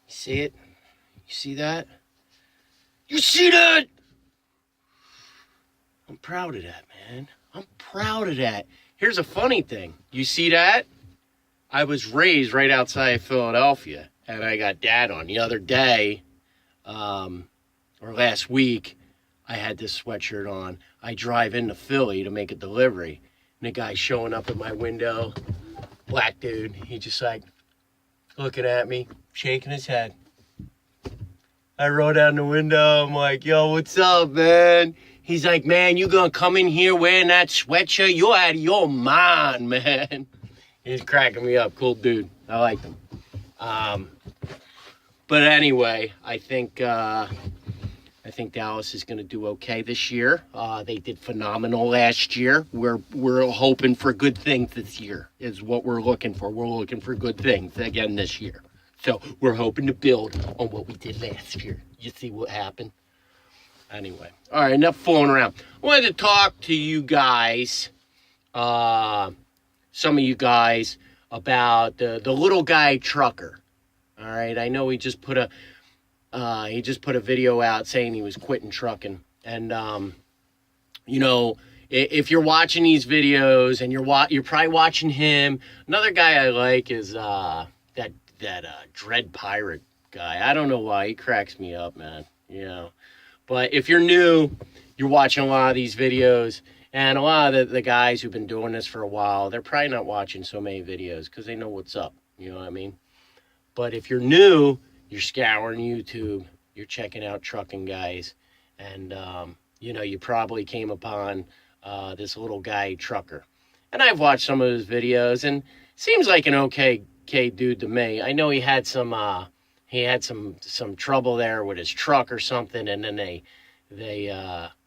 You see it? You see that? You see that? I'm proud of that, man. I'm proud of that. Here's a funny thing. You see that? I was raised right outside Philadelphia, and I got Dad on. The other day, or last week, I had this sweatshirt on. I drive into Philly to make a delivery, and the guy showing up at my window, black dude, he just like looking at me, shaking his head. I roll down the window. I'm like, yo, what's up, man? He's like, man, you gonna come in here wearing that sweatshirt? You're out of your mind, man. He's cracking me up. Cool dude. I liked him. But anyway, I think Dallas is going to do okay this year. They did phenomenal last year. We're hoping for good things this year is what we're looking for. We're looking for good things again this year. So we're hoping to build on what we did last year. You see what happened? Anyway, all right, enough fooling around. I wanted to talk to you guys, some of you guys, about the little guy trucker. All right, I know he just put a video out saying he was quitting trucking, and you know, if you're watching these videos and you're probably watching him. Another guy I like is that Dread Pirate guy. I don't know why he cracks me up, man. You know, but if you're new, you're watching a lot of these videos. And a lot of the guys who've been doing this for a while, they're probably not watching so many videos because they know what's up. You know what I mean? But if you're new, you're scouring YouTube, you're checking out trucking guys, and, you know, you probably came upon this little guy trucker. And I've watched some of his videos, and seems like an okay dude to me. I know he had some trouble there with his truck or something, and then they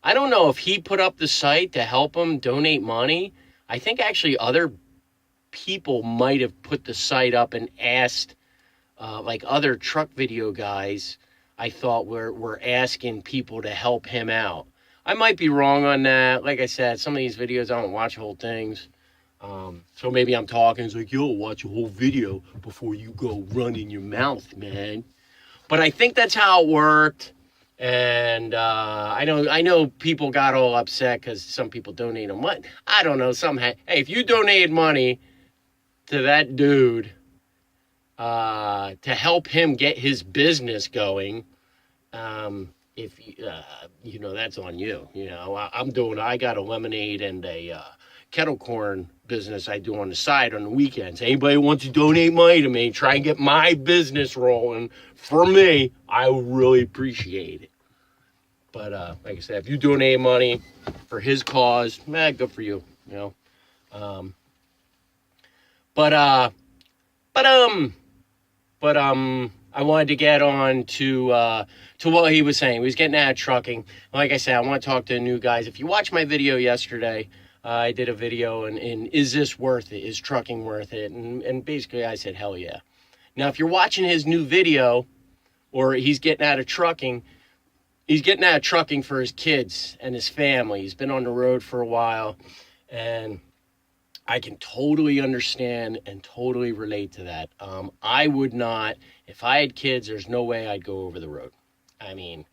I don't know if he put up the site to help him donate money. I think actually other people might have put the site up and asked, like other truck video guys, I thought were asking people to help him out. I might be wrong on that. Like I said, some of these videos, I don't watch whole things. So maybe I'm talking, it's like, yo, watch a whole video before you go running your mouth, man. But I think that's how it worked. And I know people got all upset because some people donated money. I don't know, somehow. Hey, if you donated money to that dude to help him get his business going, if you know, that's on you. You know, I got a lemonade and a kettle corn business I do on the side on the weekends. Anybody wants to donate money to me, try and get my business rolling for me, I would really appreciate it. But like I said, if you donate money for his cause, good for you. You know. But I wanted to get on to what he was saying. He was getting at trucking. Like I said, I want to talk to the new guys. If you watched my video yesterday, I did a video in is this worth it? Is trucking worth it? And basically I said, hell yeah. Now, if you're watching his new video, or he's getting out of trucking, he's getting out of trucking for his kids and his family. He's been on the road for a while, and I can totally understand and totally relate to that. I would not, if I had kids, there's no way I'd go over the road. I mean,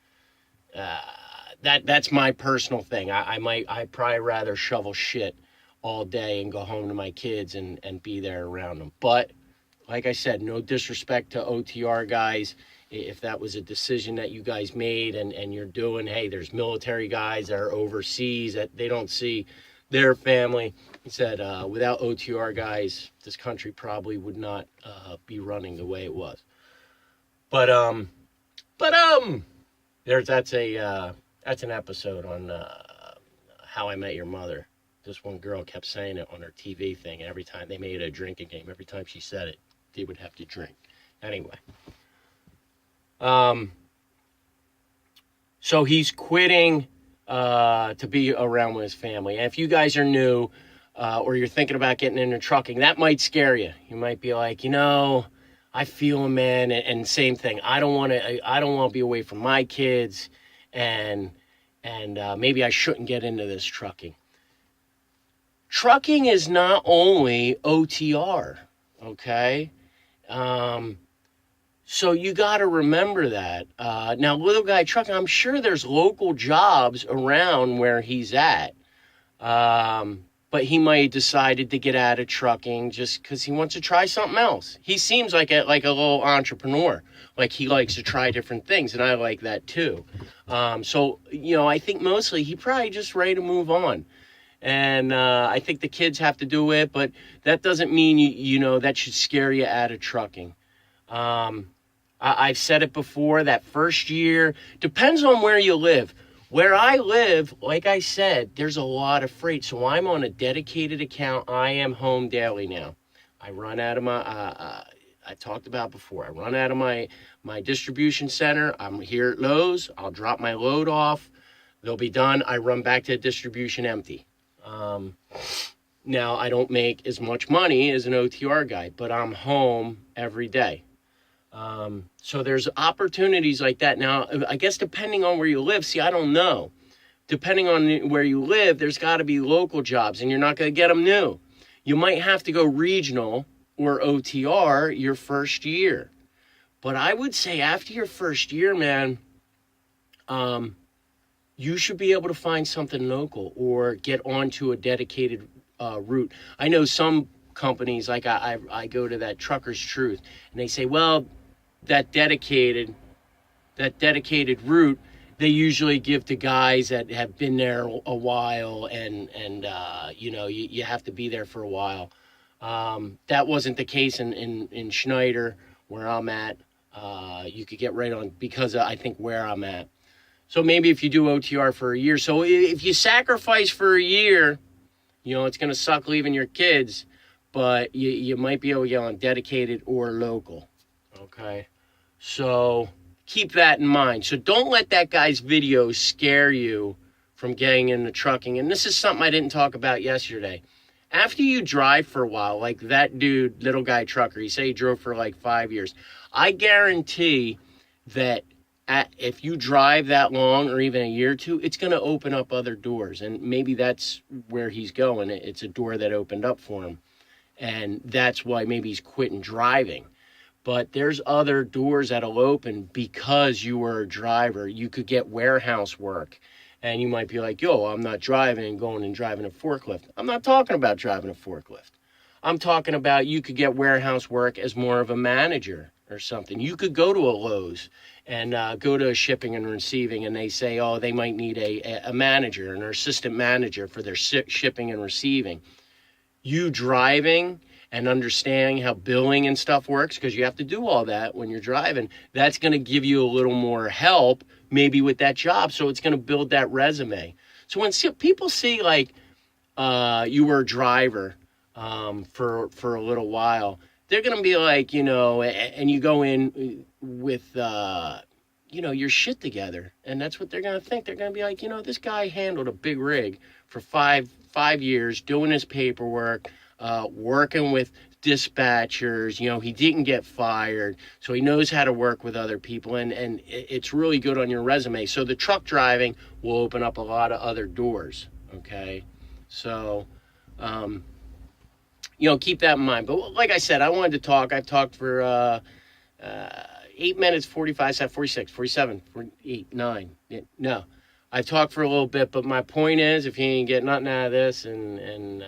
that's my personal thing. I'd probably rather shovel shit all day and go home to my kids and be there around them. But like I said, no disrespect to OTR guys. If that was a decision that you guys made and you're doing, hey, there's military guys that are overseas that they don't see their family. He said, without OTR guys, this country probably would not be running the way it was. But that's an episode on How I Met Your Mother. This one girl kept saying it on her TV thing. Every time they made it a drinking game, every time she said it, they would have to drink. Anyway. So he's quitting to be around with his family. And if you guys are new or you're thinking about getting into trucking, that might scare you. You might be like, you know, I feel him, man. And same thing. I don't want to be away from my kids, and maybe I shouldn't get into this trucking. Trucking is not only OTR, okay? So you got to remember that. Now, little guy trucking, I'm sure there's local jobs around where he's at. But he might have decided to get out of trucking just because he wants to try something else. He seems like a little entrepreneur. Like he likes to try different things, and I like that too. So, I think mostly he probably just ready to move on. And I think the kids have to do it, but that doesn't mean, that should scare you out of trucking. I've said it before, that first year, depends on where you live. Where I live, like I said, there's a lot of freight. So I'm on a dedicated account. I am home daily now. I run out of my, I talked about before, I run out of my distribution center. I'm here at Lowe's. I'll drop my load off. They'll be done. I run back to the distribution empty. Now, I don't make as much money as an OTR guy, but I'm home every day. So there's opportunities like that. Now, I guess depending on where you live, I don't know. Depending on where you live, there's got to be local jobs, and you're not going to get them new. You might have to go regional or OTR your first year. But I would say after your first year, man, you should be able to find something local or get onto a dedicated route. I know some companies, like I go to that Trucker's Truth, and they say, well, that dedicated route, they usually give to guys that have been there a while, and you have to be there for a while. That wasn't the case in Schneider, where I'm at. You could get right on because I think where I'm at. So maybe if you do OTR for a year. So if you sacrifice for a year, it's going to suck leaving your kids, but you might be able to get on dedicated or local. Okay. So keep that in mind. So don't let that guy's video scare you from getting into trucking. And this is something I didn't talk about yesterday. After you drive for a while, like that dude, little guy trucker, he said he drove for like 5 years. I guarantee that if you drive that long or even a year or two, it's going to open up other doors. And maybe that's where he's going. It's a door that opened up for him. And that's why maybe he's quitting driving. But there's other doors that'll open because you were a driver. You could get warehouse work. And you might be like, yo, I'm not driving and going and driving a forklift. I'm not talking about driving a forklift. I'm talking about you could get warehouse work as more of a manager or something. You could go to a Lowe's and go to a shipping and receiving, and they say, oh, they might need a manager, an assistant manager for their shipping and receiving. You driving and understanding how billing and stuff works, because you have to do all that when you're driving, that's going to give you a little more help maybe with that job. So it's going to build that resume. So when people see like you were a driver for a little while, they're going to be like, and you go in with, your shit together. And that's what they're going to think. They're going to be like, this guy handled a big rig for five years, doing his paperwork, working with dispatchers. He didn't get fired, so he knows how to work with other people, and it's really good on your resume. So the truck driving will open up a lot of other doors. Okay, so keep that in mind. But like I said, I wanted to talk. I've talked for 8 minutes, 45 seconds, 46, 47, 48, 9. No, I've talked for a little bit, but my point is, if you ain't get nothing out of this, and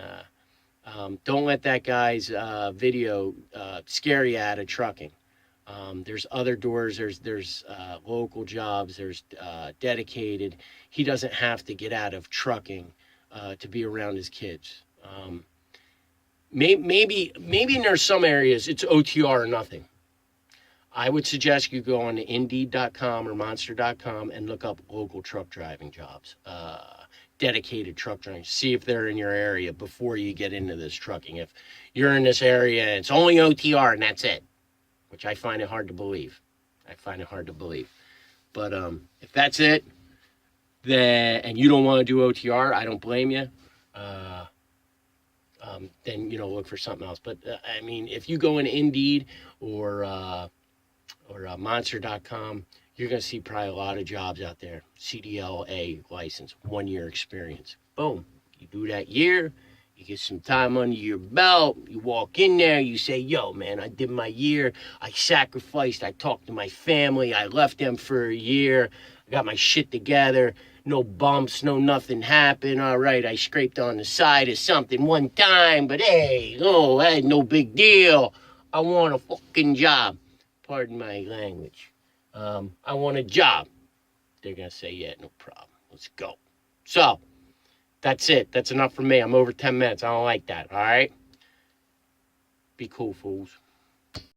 don't let that guy's video scare you out of trucking. There's other doors. There's local jobs. There's dedicated. He doesn't have to get out of trucking to be around his kids. Maybe there's some areas it's OTR or nothing. I would suggest you go on to Indeed.com or Monster.com and look up local truck driving jobs. Dedicated truck driving. See if they're in your area before you get into this trucking. If you're in this area and it's only OTR and that's it, which I find it hard to believe. But if that's it, then and you don't want to do OTR, I don't blame you. Then look for something else. But if you go in Indeed or Monster.com, you're going to see probably a lot of jobs out there. CDLA license, 1 year experience. Boom. You do that year, You get some time under your belt. You walk in there. You say, yo, man, I did my year. I sacrificed. I talked to my family. I left them for a year. I got my shit together. No bumps, no nothing happened. All right, I scraped on the side of something one time, but hey, oh, hey, no big deal. I want a fucking job. Pardon my language. I want a job. They're going to say, yeah, no problem. Let's go. So, that's it. That's enough for me. I'm over 10 minutes. I don't like that, all right? Be cool, fools.